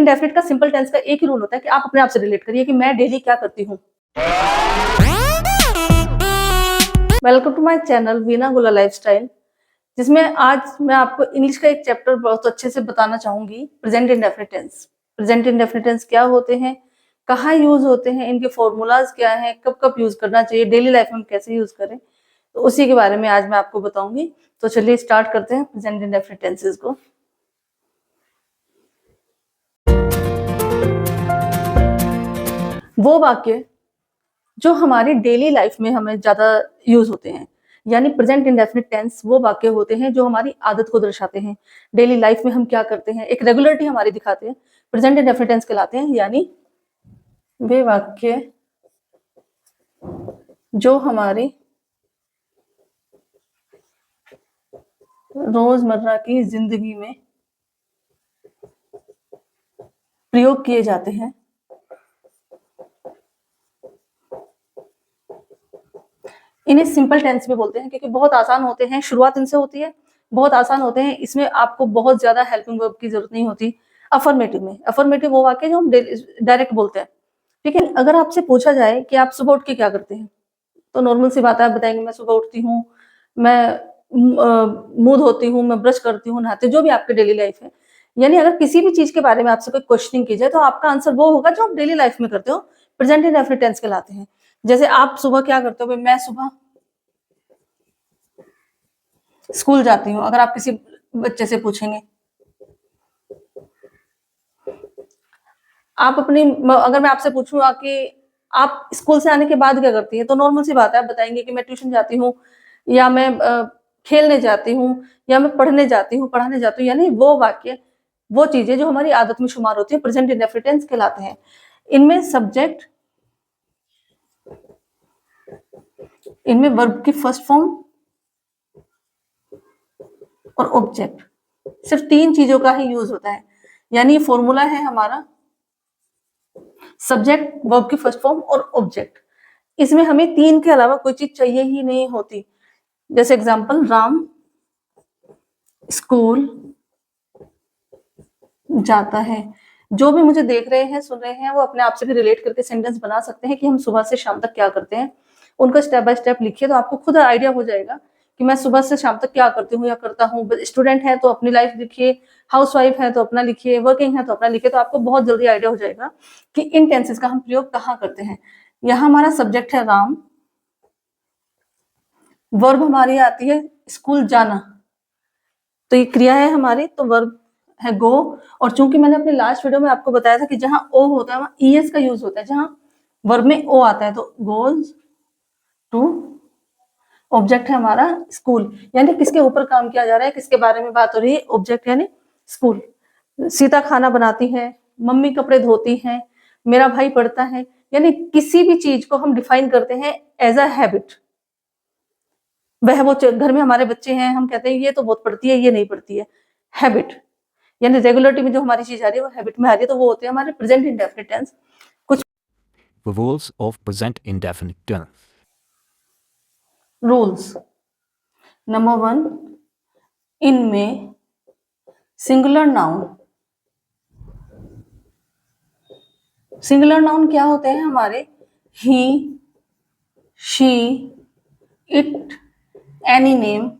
Indefinite का simple tense का एक ही रूल होता है कि आप अपने आप से रिलेट करिए कि मैं डेली क्या करती हूँ। Welcome to my channel Veena गुला लाइफस्टाइल, जिसमें आज मैं आपको इंग्लिश का एक चैप्टर बहुत अच्छे से बताना चाहूंगी, present indefinite tense. Present indefinite tense क्या होते हैं, कहाँ यूज होते हैं, इनके फॉर्मूलाज क्या हैं, कब कब यूज करना चाहिए, डेली लाइफ में कैसे यूज करें, तो उसी के बारे में आज मैं आपको बताऊंगी। तो चलिए स्टार्ट करते हैं प्रेजेंट इंडेफिनिट टेंसेस को। वो वाक्य जो हमारी डेली लाइफ में हमें ज्यादा यूज होते हैं, यानी प्रेजेंट इंडेफिनिट टेंस वो वाक्य होते हैं जो हमारी आदत को दर्शाते हैं। डेली लाइफ में हम क्या करते हैं, एक रेगुलरिटी हमारी दिखाते हैं, प्रेजेंट इंडेफिनिट टेंस कहलाते हैं। यानी वे वाक्य जो हमारी रोजमर्रा की जिंदगी में प्रयोग किए जाते हैं, इन्हें सिंपल टेंस में बोलते हैं, क्योंकि बहुत आसान होते हैं, शुरुआत इनसे होती है, बहुत आसान होते हैं, इसमें आपको बहुत ज्यादा हेल्पिंग वर्ब की जरूरत नहीं होती। अफर्मेटिव में, अफर्मेटिव वो वाक्य जो हम डायरेक्ट बोलते हैं, ठीक है। अगर आपसे पूछा जाए कि आप सुबह उठ के क्या करते हैं, तो नॉर्मल सी बात है, आप बताएंगे मैं सुबह उठती हूँ, मैं मुंह धोती हूँ, मैं ब्रश करती हूँ, नहाती हूँ, जो भी आपकी डेली लाइफ है। यानी अगर किसी भी चीज के बारे में आपसे कोई क्वेश्चनिंग की जाए तो आपका आंसर वो होगा जो आप डेली लाइफ में करते हो, प्रेजेंट इंडेफिनिट टेंस कहलाते हैं। जैसे आप सुबह क्या करते हो, मैं सुबह स्कूल जाती हूँ। अगर आप किसी बच्चे से पूछेंगे, आप अपनी, अगर मैं आपसे पूछूंगा कि आप स्कूल से आने के बाद क्या करती है, तो नॉर्मल सी बात है, आप बताएंगे कि मैं ट्यूशन जाती हूँ, या मैं खेलने जाती हूँ, या मैं पढ़ने जाती हूँ, पढ़ाने जाती हूँ। यानी वो वाक्य, वो चीजें जो हमारी आदत में शुमार होती है, प्रेजेंट इंडेफिनिट टेंस कहलाते हैं। इनमें सब्जेक्ट, इनमें वर्ब की फर्स्ट फॉर्म और ऑब्जेक्ट, सिर्फ तीन चीजों का ही यूज होता है। यानी ये फॉर्मूला है हमारा, सब्जेक्ट, वर्ब की फर्स्ट फॉर्म और ऑब्जेक्ट। इसमें हमें तीन के अलावा कोई चीज चाहिए ही नहीं होती। जैसे एग्जांपल, राम स्कूल जाता है। जो भी मुझे देख रहे हैं, सुन रहे हैं, वो अपने आप से भी रिलेट करके सेंटेंस बना सकते हैं कि हम सुबह से शाम तक क्या करते हैं। उनका स्टेप बाय स्टेप लिखिए तो आपको खुद आइडिया हो जाएगा कि मैं सुबह से शाम तक क्या करती हूँ या करता हूँ। स्टूडेंट है तो अपनी लाइफ लिखिए, हाउसवाइफ है तो अपना लिखिए, वर्किंग है तो अपना लिखिए, तो आपको बहुत जल्दी आइडिया हो जाएगा कि इन टेंसेस का हम प्रयोग कहाँ करते हैं। यहाँ हमारा सब्जेक्ट है राम, वर्ब हमारी आती है स्कूल जाना, तो ये क्रिया है हमारी, तो वर्ब है गो। और चूंकि मैंने अपने लास्ट वीडियो में आपको बताया था कि जहां ओ होता है वहां ईएस का यूज होता है, जहां वर्ब में ओ आता है, तो गोज टू। ऑब्जेक्ट है हमारा स्कूल, यानी किसके ऊपर काम किया जा रहा है, किसके बारे में बात हो रही है, ऑब्जेक्ट यानी स्कूल। सीता खाना बनाती है, मम्मी कपड़े धोती है, मेरा भाई पढ़ता है। यानी किसी भी चीज को हम डिफाइन करते हैं एज अ हैबिट। वह वो घर में हमारे बच्चे हैं, हम कहते हैं ये तो बहुत पढ़ती है, ये नहीं पढ़ती है। हैबिट यानी रेगुलरिटी में जो हमारी चीज आ रही है वो हैबिट में आ रही है, तो वो होते हैं हमारे प्रेजेंट इंडेफिनिट टेंस। कुछ rules of present indefinite tense. Rules, number 1, इनमें सिंगुलर नाउन, सिंगुलर नाउन क्या होते हैं हमारे, he, she, it, any name.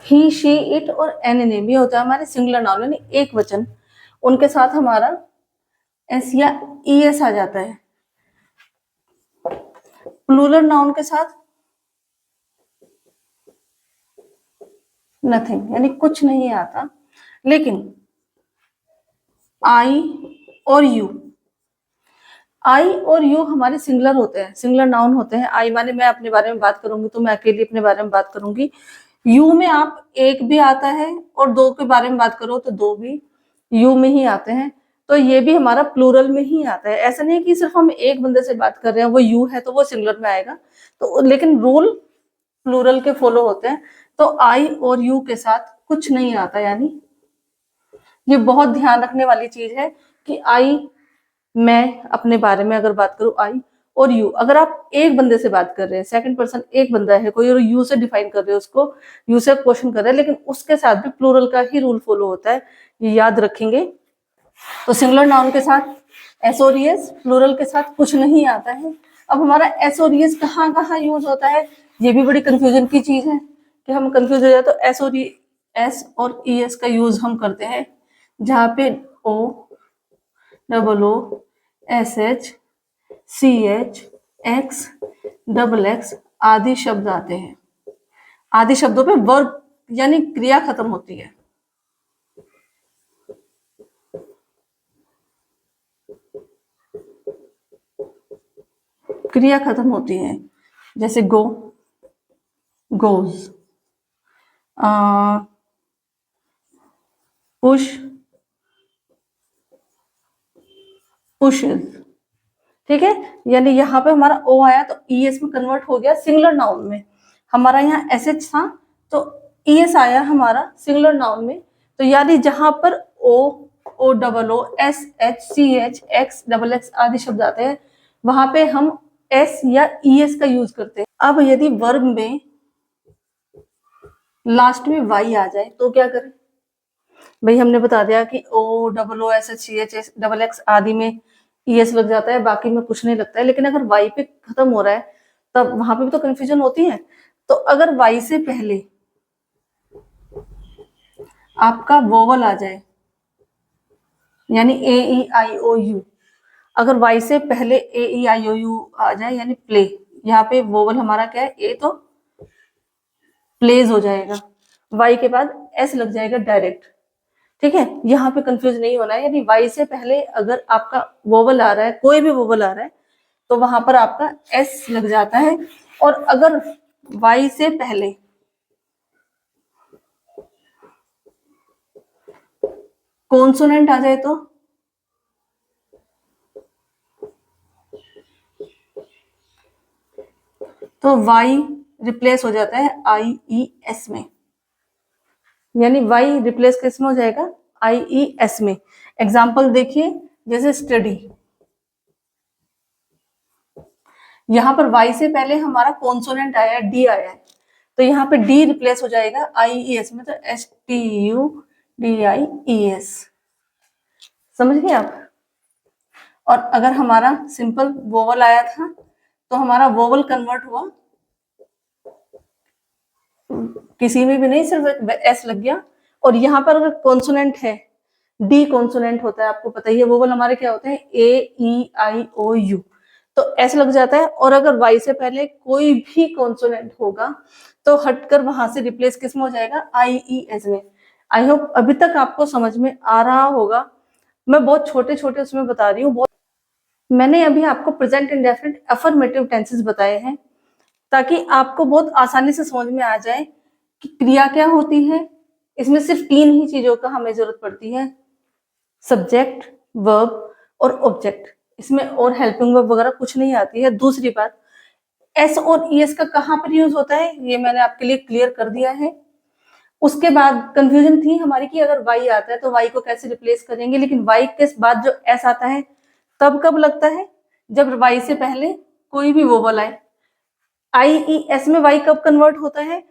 He, she, it और एनी नेम, ये होता है हमारे सिंगुलर नाउन, यानी एक वचन। उनके साथ हमारा एस या ईएस आ जाता है। प्लूरल नाउन के साथ नथिंग, यानी कुछ नहीं आता। लेकिन आई और यू, आई और यू हमारे सिंगुलर होते हैं, सिंगुलर नाउन होते हैं। आई माने मैं अपने बारे में बात करूंगी तो मैं अकेली अपने बारे में बात करूंगी। यू में आप एक भी आता है और दो के बारे में बात करो तो दो भी यू में ही आते हैं, तो ये भी हमारा प्लूरल में ही आता है। ऐसा नहीं कि सिर्फ हम एक बंदे से बात कर रहे हैं, वो यू है तो वो सिंगुलर में आएगा, तो लेकिन रूल प्लूरल के फॉलो होते हैं। तो आई और यू के साथ कुछ नहीं आता, यानी ये बहुत ध्यान रखने वाली चीज है कि आई, मैं अपने बारे में अगर बात करूं आई, और यू, अगर आप एक बंदे से बात कर रहे हैं, सेकंड पर्सन एक बंदा है कोई, और यू से डिफाइन कर रहे हो उसको, यू से क्वेश्चन कर रहे हैं, लेकिन उसके साथ भी प्लूरल का ही रूल फॉलो होता है, ये याद रखेंगे। तो सिंगुलर नाउन के साथ एस और एस, प्लूरल के साथ कुछ नहीं आता है। अब हमारा एस और एस कहाँ कहाँ यूज होता है, ये भी बड़ी कंफ्यूजन की चीज है कि हम कंफ्यूज हो जाए। तो एस और ई एस का यूज हम करते हैं जहाँ पे O double O S H C H X double X आदि शब्द आते हैं। आदि शब्दों पे वर्ब यानी क्रिया खत्म होती है। क्रिया खत्म होती है, जैसे गो, गोज, पुश, पुशेस। ठीक है, यानी यहाँ पे हमारा ओ आया तो ई एस में कन्वर्ट हो गया सिंगुलर नाउन में। हमारा यहाँ एस एच था तो ई एस आया हमारा सिंगुलर नाउन में। तो यानी जहां पर O double O S H C H X double X आदि शब्द आते हैं, वहां पे हम एस या ई एस का यूज करते हैं। अब यदि वर्ब में लास्ट में वाई आ जाए तो क्या करें? भाई हमने बता दिया कि O double O S H C H S double X आदि में ई एस लग जाता है, बाकी में कुछ नहीं लगता है। लेकिन अगर वाई पे खत्म हो रहा है तब वहां पे भी तो कंफ्यूजन होती है। तो अगर वाई से पहले आपका वोवल आ जाए, यानी ए ई आई ओ यू, अगर वाई से पहले ए ई आई ओ यू आ जाए यानी प्ले, यहाँ पे वोवल हमारा क्या है, ए, तो प्लेज हो जाएगा, वाई के बाद एस लग जाएगा डायरेक्ट। ठीक है, यहाँ पे कंफ्यूज नहीं होना है। यानी वाई से पहले अगर आपका वोवल आ रहा है, कोई भी वोवल आ रहा है, तो वहां पर आपका एस लग जाता है। और अगर वाई से पहले कॉन्सोनेंट आ जाए तो वाई रिप्लेस हो जाता है आई ई एस में। यानी वाई रिप्लेस किस में हो जाएगा? आई ई एस में। एग्जाम्पल देखिए, जैसे स्टडी, यहां पर वाई से पहले हमारा कॉन्सोनेंट आया है, डी आया है, तो यहाँ पे डी रिप्लेस हो जाएगा आई ई एस में, तो S T U D I E S. समझ गए आप? और अगर हमारा सिंपल वोवल आया था तो हमारा वोवल कन्वर्ट हुआ, किसी में भी नहीं, सिर्फ एस लग गया। और यहाँ पर अगर कॉन्सोनेंट है, डी कॉन्सोनेंट होता है, आपको पता ही है। वोवल हमारे क्या होते हैं? ए ई आई ओ यू, तो एस लग जाता है। और अगर वाई से पहले कोई भी कॉन्सोनेंट होगा तो हटकर वहां से रिप्लेस किस में हो जाएगा? आई ई एस में। आई होप अभी तक आपको समझ में आ रहा होगा। मैं बहुत छोटे छोटे उसमें बता रही हूँ। मैंने अभी आपको प्रेजेंट इंडेफिनिट अफर्मेटिव टेंसेस बताए हैं ताकि आपको बहुत आसानी से समझ में आ जाए कि क्रिया क्या होती है। इसमें सिर्फ 3 ही चीजों का हमें जरूरत पड़ती है, सब्जेक्ट, वर्ब और ऑब्जेक्ट। इसमें और हेल्पिंग वर्ब वगैरह कुछ नहीं आती है। दूसरी बात, एस और ई एस का कहाँ पर यूज होता है ये मैंने आपके लिए क्लियर कर दिया है। उसके बाद कंफ्यूजन थी हमारी कि अगर वाई आता है तो वाई को कैसे रिप्लेस करेंगे, लेकिन वाई के बाद जो एस आता है तब कब लगता है? जब वाई से पहले कोई भी वोवल आए। आई ई एस में वाई कब कन्वर्ट होता है?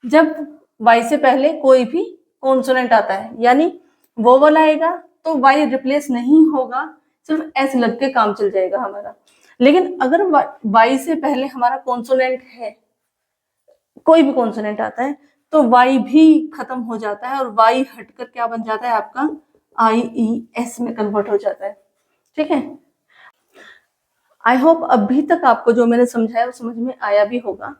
जब वाई से पहले कोई भी कॉन्सोनेंट आता है, यानी वोवल आएगा तो वाई रिप्लेस नहीं होगा, सिर्फ एस लग के काम चल जाएगा हमारा। लेकिन अगर वाई से पहले हमारा कॉन्सोनेंट है, कोई भी कॉन्सोनेंट आता है, तो वाई भी खत्म हो जाता है और वाई हटकर क्या बन जाता है? आपका आई ई एस में कन्वर्ट हो जाता है। ठीक है, आई होप अभी तक आपको जो मैंने समझाया वो समझ में आया भी होगा।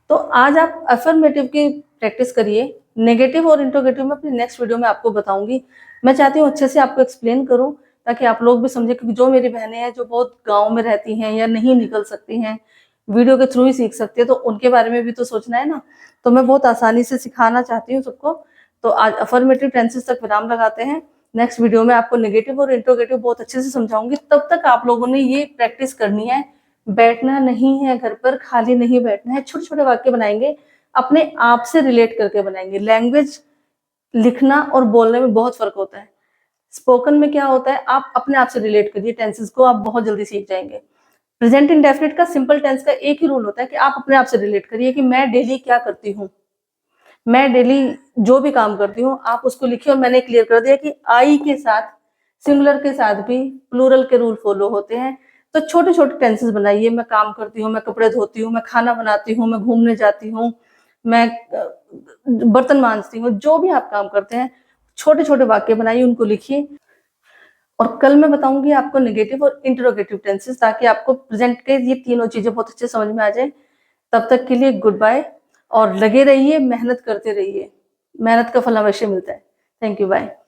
तो आज आप अफर्मेटिव की प्रैक्टिस करिए। नेगेटिव और इंट्रोगेटिव में अपनी नेक्स्ट वीडियो में आपको बताऊंगी। मैं चाहती हूँ अच्छे से आपको एक्सप्लेन करूँ ताकि आप लोग भी समझे, क्योंकि जो मेरी बहनें हैं जो बहुत गाँव में रहती हैं या नहीं निकल सकती हैं, वीडियो के थ्रू ही सीख सकती है, तो उनके बारे में भी तो सोचना है ना। तो मैं बहुत आसानी से सिखाना चाहती हूँ सबको। तो आज अफर्मेटिव टेंसेस तक विराम लगाते हैं। नेक्स्ट वीडियो में आपको नेगेटिव और इंट्रोगेटिव बहुत अच्छे से समझाऊंगी। तब तक आप लोगों ने ये प्रैक्टिस करनी है, बैठना नहीं है घर पर, खाली नहीं बैठना है। छोटे छोटे वाक्य बनाएंगे, अपने आप से रिलेट करके बनाएंगे। लैंग्वेज लिखना और बोलने में बहुत फर्क होता है। स्पोकन में क्या होता है, आप अपने आप से रिलेट करिए टेंसेस को, आप बहुत जल्दी सीख जाएंगे। प्रेजेंट इंडेफिनिट का सिंपल टेंस का एक ही रूल होता है कि आप अपने आप से रिलेट करिए कि मैं डेली क्या करती हूँ, मैं डेली जो भी काम करती हूँ आप उसको लिखिए। और मैंने क्लियर कर दिया कि आई के साथ, सिंगुलर के साथ भी प्लूरल के रूल फॉलो होते हैं। तो छोटे छोटे टेंसेस बनाइए, मैं काम करती हूँ, मैं कपड़े धोती हूँ, मैं खाना बनाती हूँ, मैं घूमने जाती हूँ, मैं बर्तन मांजती हूँ, जो भी आप काम करते हैं छोटे छोटे वाक्य बनाइए, उनको लिखिए। और कल मैं बताऊंगी आपको नेगेटिव और इंटरोगेटिव टेंसेस, ताकि आपको प्रेजेंट के ये तीनों चीजें बहुत अच्छे समझ में आ जाए। तब तक के लिए गुड बाय, और लगे रहिए, मेहनत करते रहिए, मेहनत का फल अवश्य मिलता है। Thank you, bye.